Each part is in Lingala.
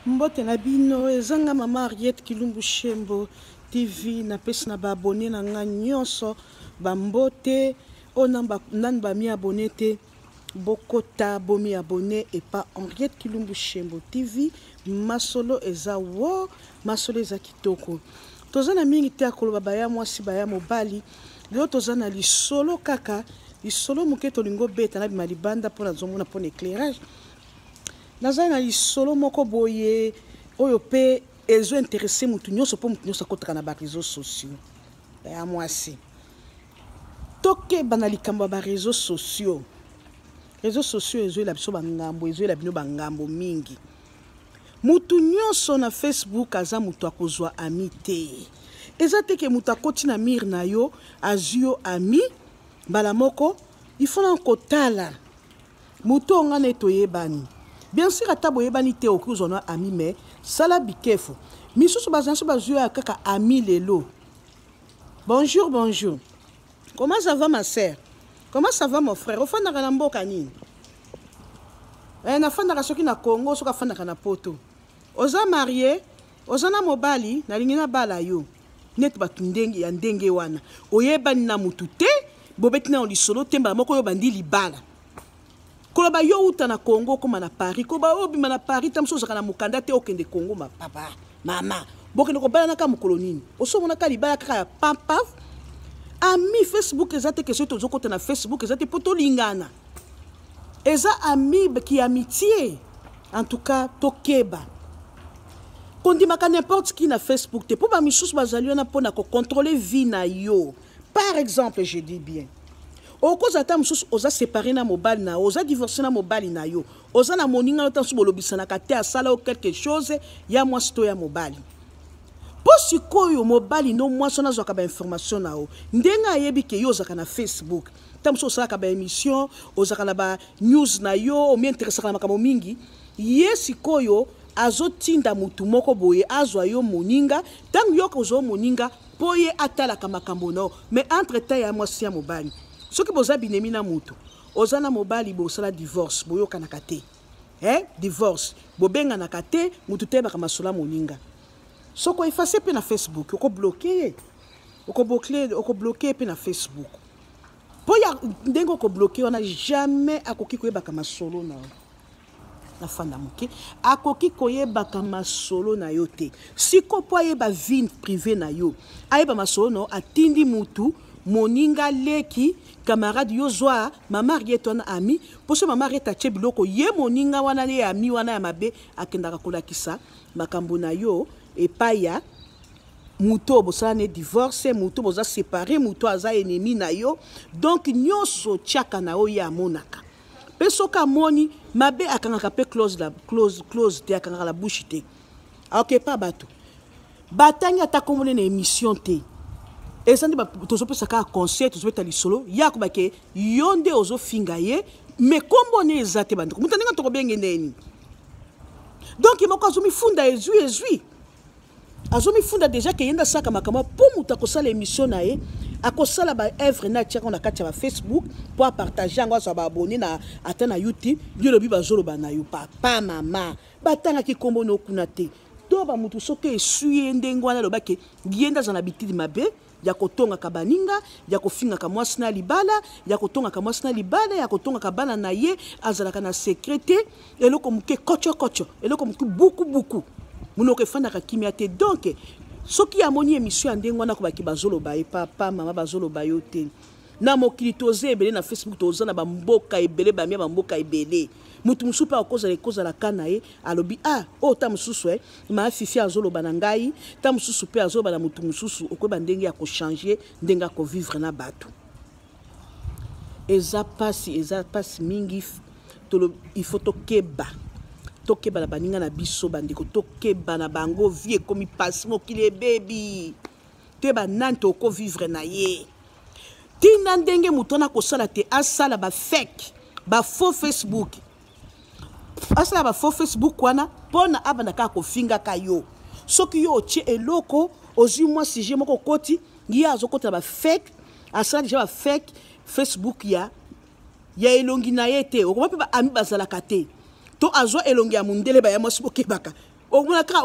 Mbote na bino ezanga mama Ariette Kilumbu Shembo TV na pesi na ba abonné na nga nyonso ba mbote onamba nan ba mi abonné te bokota bomi abonné et pas Ariette Kilumbu Shembo TV masolo eza wo masolo eza kitoko tozana mingi te akoloba baya mwasi baya mobali leo tozana lisolo kaka lisolo muketo lingo beta na bimalibanda pona zomona pona éclairage nazana lisolo moko boye oyo pe ezo intéressé mutu nyonso po mutu nyonso akotaka na ba réseaux sociaux ya mwasi toke bana likambo ba réseaux sociaux ezo la biso bangambo ezo la bino bangambo mingi mutu nyonso na Facebook aza mutu akozwa ami te eza te ke mutu akoti na mir na yo azio ami bala moko il faut na kotala mutu onga ne toyebani. Bien sûr, ata boyebani te okuzona ami mais sala be careful. Misusu bazanso bazuya kaka ami lelo. Bonjour, bonjour. Comment ça va ma sœur? Comment ça va mon frère? Ofanda kana mboka nini? Na fanda soki na Congo, soka fanda kana poto. Oza marié, oza na mobali, na lingina bala yo. Net batu ndenge ya ndenge wana. Oyebani na mutu te, bobeti na lisolo temba moko yo bandi libala. Koloba yo uta na Congo koma na Paris koba obima na Paris tamso zakana mukanda te okende Congo ma papa mama bokende ko bala na ka mukolo nini osomona ka libala kaka papa ami Facebook ezate ke soto zokota na Facebook ezate poto lingana eza ami ki amitié en tout cas tokeba kondima ka n'importe qui na Facebook te po ba misusu bazali na pona ko contrôler vie na yo par exemple je dis bien okoza ta mususu oza séparé na mobali na oza divorcé na mobali na yo oza na moninga yo tansu bolobisana kate asala o quelque chose ya mwasi to ya mobali po sikoyo mobali no mwasi na zwaka ba information na o ndenga yebi ke yo zaka na Facebook tamso osala ka ba émission ozaka na ba news na yo o mi intéressaka na makambo mingi ye sikoyo azotinda mutu moko boye azwa yo moninga tangu yo kozo moninga po ye atala ka makambo no mais entre temps ya mwasi ya mobali soki boza binemi na mutu oza na mobali bosala divorce boyoka na kate divorce bobenga na kate mutu te baka masula moninga soko effacer pe na Facebook oko bloquer pe na Facebook po ya ndengo ko bloquer on a jamais akoki koyebaka masolo na fanda moke akoki koyebaka masolo na yo te siko po ayeba vie privée na yo ayeba masolo no atindi mutu moninga leki camarade yo zwa mama Ariette wana ami poso mama Ariette ache biloko ye moninga wana ye ami wana ya mabe akendaka kolakisa makambo na yo epaya muto bosala ne divorce muto boza séparé muto aza ennemi na yo donc nyonso tiaka na yo ya monaka peso ka moni mabe akangaka pe close te akangaka la bouche te ok pa bato batanya takomone na émission te ezandi ba tozopesa ka concert tozobeta lisolo yako bake yonde ozo finga ye mais kombo ne ezate bandiko mutanenga to kobenge neni donc moko azomi funda ezui azomi funda déjà ke yenda saka makama po muta ko sala émission na ye akosala ba œuvre na tchaka na kati ya Facebook pour partager ngo so ba abonné na ata na YouTube yo lobi bazolo ba na yo papa mama batanga ki kombo no kuna te do ba mutu soke esuye ndengwana lobake yenda zana bitidi mabe ya kotonga kabaninga ya kofinga ka mwasi na libala ya kotonga ka mwasi na libala ya kotonga ka bana na ye azalaka na secrété eloko muke kocho eloko muke buku muno ke fanda ka kimia te donc soki ya moni émission ndengo na ko baki bazolo ba e papa mama bazolo ba yo te na mokili toze ebele na Facebook toza na bamboka ebele ba mia bamboka ebele mutu musupa akoza la kana ye alobi o ta mususu ma fifi azolo banangai ta mususu pe azolo bana mutu mususu okweba ndenge ya ko changer ndenga ko vivre na bato eza pasi mingi tolo il faut tokeba la baninga na biso bandeko tokeba na bango vie komi passe mokili baby te ba nanto ko vivre na ye tina ndenge mutona ko sala te asala ba fake ba faux Facebook asala ba faux Facebook wana pona abana ka ko finga kayo soki yo tie eloko ozi moi sujet moko koti ngia azokota ba fake asala déjà ba fake Facebook ya elongi na yete okoma pe ba ami bazala kate to azwa elongi ya mundele ba ya mwasi bokebaka omonaka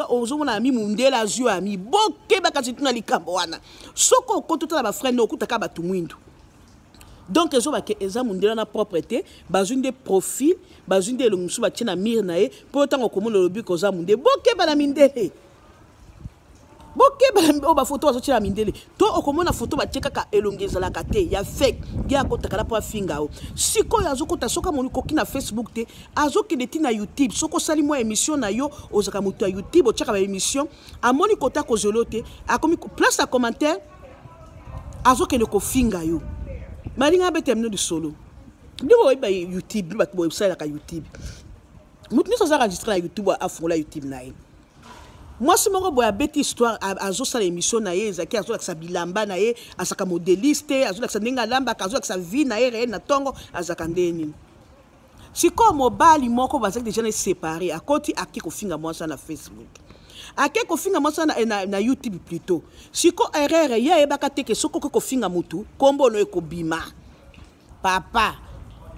ozomona ami mundela azwi ami bokeba kasi tuna likambo wana soko okototala bafrene okutaka batu mwindu donc ezobake eza mundela na propreté bazwi nde profil bazwi nde elongi mosusu batie na mire na ye mpo ntango okomona olobi koza munde bokeba na mindele bokeba o bafoto bazotia na mindele to okomona foto batie kaka elongi ezalaka te ya fake ge akotaka na mpo afinga o sikoyo azokota soki amoni koki na Facebook te azokende ti na YouTube soko osali mwa émission na yo ozalaka moto ya YouTube otiaka baémission amoni kota kozolo te akomi place ya commentaire azokende kofinga yo malinga bete mino lisolo nde boyeba YouTube bato boyebisalaka YouTube moto nyonso aza enregistré na YouTube afungola YouTube na ye mwasi moko boya beti histoire azosala émission na ye ezaki azolakisa bilamba na ye azaka modéliste azolakisa ndenge alambaka azolakisa vie na ye réel na ntongo azaka nde nini sikoyo mobali moko bazaki deja na séparé akoti ake kofinga mwasi na Facebook ake kofinga mwasi na YouTube plutôt siko erreur ye ayebaka te ke soko okoki kofinga mutu kombo ono ekobima papa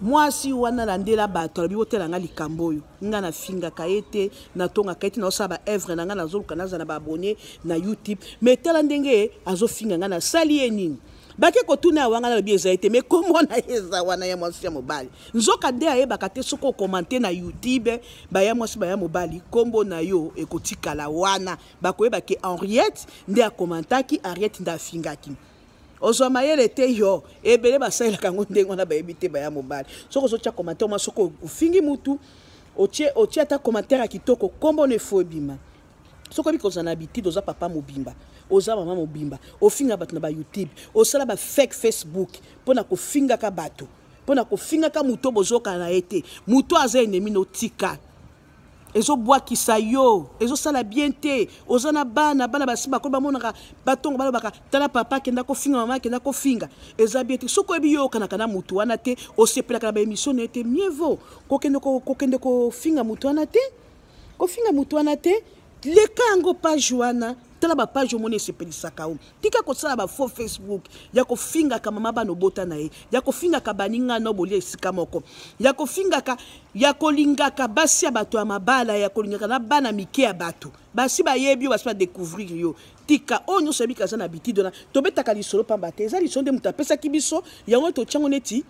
mwasi wana landela bato alobi botelanga likambo oyo nga nafingaka ye te natongaka ye te naosala baevre na nga nazoluka naza na baabone na YouTube me tala ndenge azofinga nga nasali ye nini bake kotuna ya wanga nalobi eza ye te me kombo na ye eza wana ya mwasi ya mobali nzoka nde ayebaka te soki okomante na YouTube baya mwasi baya mobali kombo na yo ekotikala wana bakoyebake Henriette nde akomantaki Henriette nde afingaki ozwa mayele te yo ebele basalelaka ngo ndenge wana bayebi te baya mobali soko ozotia commentaire mwa soko ofingi mutu otie ata commentaire ya kitoko kombo ne fo ebima soko oyebi kozala na habitude oza papa mobimba oza mama mobimba ofinga bato na ba YouTube osala ba fake Facebook mpona kofingaka bato mpona kofingaka mutu bozoka na ye te mutu aza ennemi notika ezobwakisa yo ezosala bien te ozana bana basi bakolo bamonaka batongo balobaka tala papa kenda kofinga mama kenda kofinga eza bien te soko ebi yo kanaka na mutu wana te osepelaka na baémission na ye te mieux vaut kokende kofinga mutu wana te kofinga mutu wana te leka yango page wana tala bapage omoni esepelisaka o tika kosala bafaux Facebook ya kofingaka mama bana obota na ye ya kofingaka baninga no bolia esika moko ya kofingaka ya kolingaka basi ya bato ya mabala ya kolingaka na bana mike ya bato basi bayebi yo basi badécouvrir yo tika oyo nyonso yebika aza na habitude wana tobetaka lisolo pamba te eza lisolo nde moto apesaki biso yango totiango neti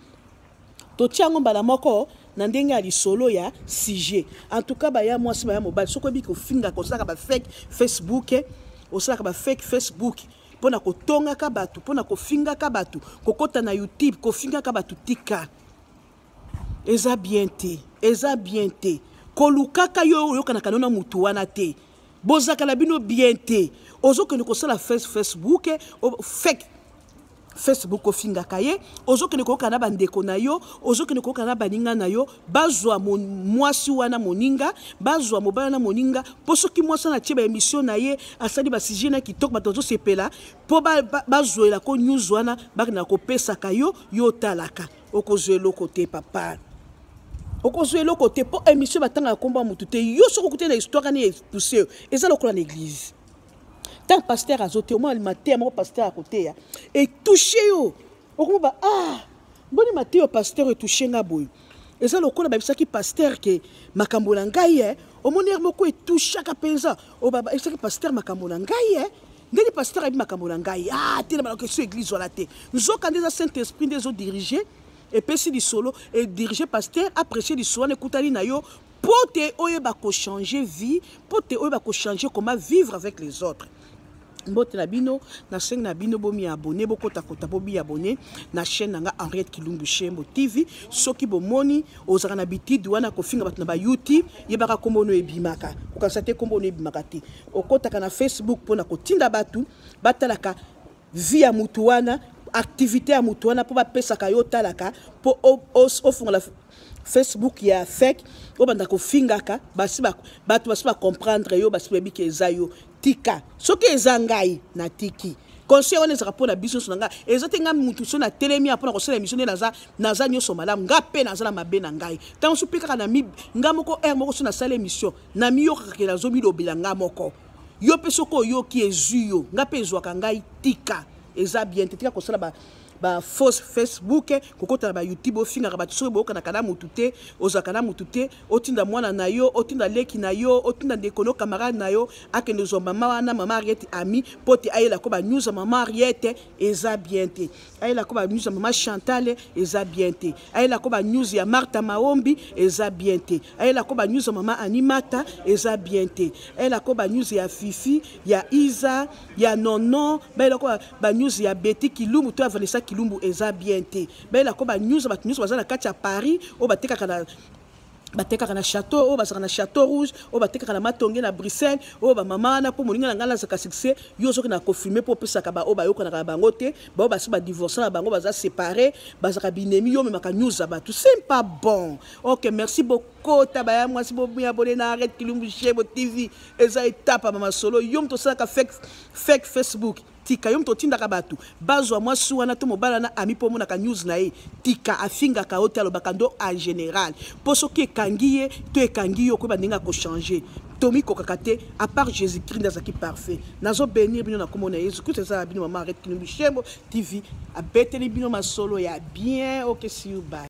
totiango mbala moko na ndenge ya lisolo ya sujet en tout cas baya mwasi baya mobali soko ebi kofinga kosalaka ba fake Facebook osalaka ba fake Facebook pona kotongaka bato pona kofingaka bato kokota na YouTube kofingaka bato tika eza bien te kolukaka yo yokanaka na mutu wana te bozaka na bino bien te ozokende kosala Facebook fake Facebook ofingaka ye ozokende koyoka na bandeko na yo ozokende koyoka na baninga na yo bazwa mwasi wana moninga bazwa mobali wana moninga mpo soki mwasi wana atie baémission na ye asali basije na kitoko bato ozosepela mpo bazwela ko news wana bakenda kopesaka yo yo otalaka okozwa eloko te papa okozwa eloko te mpo émission batangaka kombo ya motu te yo soki okuteli na histoire ani etousse yo eza lokola na église tant pasteur azote au moins le matin mon pasteur à côté et touché yo okomo ba boni matin au pasteur touché nga boy et ça lokola ba bisaki pasteur ke makambo na ngai au monier moko et touché ka penza o baba bisaki pasteur makambo na ngai ndeni pasteur abi makambo na ngai tena ba que sur église wala te nzoka ndeza saint esprit ndezo diriger et pesi di solo et diriger pasteur apprécier di solo ekutali na yo pote oyeba ko changer vie pote oyeba ko changer comment vivre avec les autres mbote na bino na chaîne na bino bomi abonné bokota kota bobi abonné na chaîne nanga Henriette Kilumbu Shembo TV soki bomoni ozaka na bitidi wana kofinga bato na ba YouTube yebaka kombo no ebimaka kokasa te kombo no ebimaka te okota na Facebook pona kotinda batu batalaka via mutu wana activité ya mutu wana po bapesaka yo talaka po ofunga la Facebook ya fake obanda kofingaka basi bato basi ba comprendre yo basi bebi ke eza yo tika soki eza ngai na tiki conseil on ezaka pona biso so nga ezate nga mutu so na telemi apona ko sala émission naza nyoso malamu nga pe naza na mabe na ngai tant so pika na mi nga moko moko so na sala émission na mi yo ka na zo mi lobela nga moko yo pe soko yo ki ezu yo nga pe ezwaka ngai tika eza bien tika ko sala ba fausse Facebook kokota ba YouTube ofinga ba tsoro boka na kana mutute ozakana mutute otinda mwana na yo otinda leki na yo otinda ndekono camarade na yo akende zo mama wana mama Ariette ami pote ayela ko ba news mama Ariette eza bien te ayela ko ba news mama Chantal eza bien te ayela ko ba news ya Martha Maombi eza bien te ayela ko ba news mama Animata eza bien te ayela ko ba news ya Fifi ya Isa ya Nono bayela ko ba news ya Betty Kilumbu to Vanessa Kilumbu eza bien te bayela ko ba news baza na kati ya Paris o batekaka na château o basaka na château rouge o batekaka na matonge na Bruxelles o ba mama na po moninga na ngala zaka succès yo soki na confirmer po pesaka ba o ba yoko na bango te ba basi ba divorcer na bango baza séparé bazaka binemi yo memaka news ba tout c'est pas bon. OK, merci beaucoup tabaya mwasi bo bien abonné na Ariette Kilumbu Shembo TV eza étape mama solo yom to saka fake Facebook tika yom to tindaka batu bazwa mwasi wana to mobala na ami po monaka news na ye tika afinga ka hotel bakando en général poso ki ekangiye to ekangiyo ko bandinga ko changer Tomi kokakate à part Jésus-Christ nazaki parfait nazo bénir bino na komona Yesu Christ eza bino mama Ariette Kilumbu Shembo TV abeteli bino masolo ya bien. OK, see you, bye.